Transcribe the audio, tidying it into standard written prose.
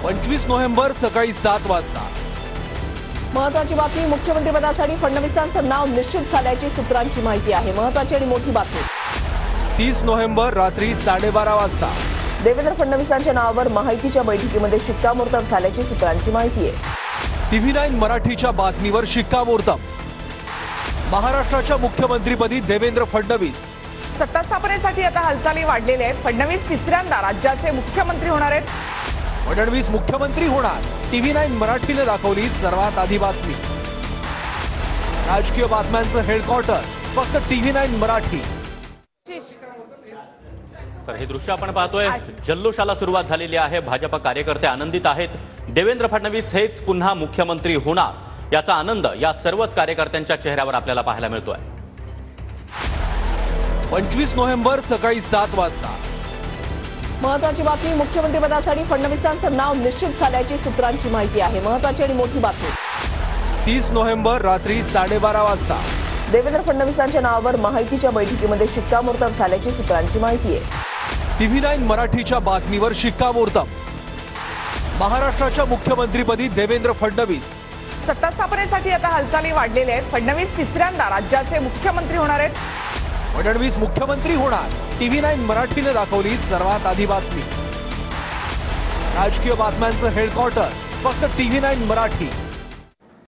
25 November सकाळी 7 वाजता महत्त्वाची बातमी, मुख्यमंत्रीपदासाठी फडणवीसांचं नाव निश्चित झाल्याची सूत्रांची माहिती आहे। महत्त्वाची आणि मोठी बातमी, 30 नोव्हेंबर रात्री 12:30 वाजता देवेंद्र फडणवीसांच्या नावावर माहितीच्या बैठकीमध्ये शिक्कामोर्तब झाल्याची सूत्रांची माहिती आहे। TV9 मराठीच्या बातमीवर शिक्कामोर्तब। महाराष्ट्राच्या मुख्यमंत्रीपदी देवेंद्र फडणवीस। सत्ता स्थापनेसाठी आता हालचाली वाढलेल्या आहेत। फडणवीस तिसऱ्यांदा राज्याचे मुख्यमंत्री होणार आहेत। फडणवीस मुख्यमंत्री होणार, TV9 मराठीने दाखवली सर्वात आधी बातमी। राजकीय बातम्यांचं हेडक्वार्टर फक्त TV9 मराठी। तर हे दृश्य आपण पाहतोय, जल्लोषाला सुरुवात झालेली आहे। भाजप कार्यकर्ते आनंदित आहेत। देवेंद्र फडणवीस हेच पुन्हा मुख्यमंत्री होणार याचा आनंद या सर्वच कार्यकर्त्यांच्या चेहऱ्यावर आपल्याला पाहायला मिळतोय। 25 नोव्हेंबर सकाळी 7 वाजता महत्त्वाची बातमी, मुख्यमंत्रीपदासाठी फडणवीसांचं नाव निश्चित झाल्याची सूत्रांची माहिती आहे। महत्त्वाची आणि मोठी बातमी, 30 नोव्हेंबर रात्री 12:30 वाजता देवेंद्र फडणवीसांच्या नावावर माहितीच्या बैठकीमध्ये शिक्कामोर्तब झाल्याची सूत्रांची माहिती आहे। TV9 मराठीच्या बातमीवर शिक्कामोर्तब। महाराष्ट्राच्या मुख्यमंत्रीपदी देवेंद्र फडणवीस। सत्ता स्थापनेसाठी आता हालचाली वाढलेल्या आहेत। फडणवीस तिसऱ्यांदा राज्याचे मुख्यमंत्री होणार आहेत। फडणवीस मुख्यमंत्री होणार, TV9 मराठीने दाखवली सर्वात आधी बातमी। राजकीय बातम्यांचं हेडक्वार्टर फक्त TV9 मराठी।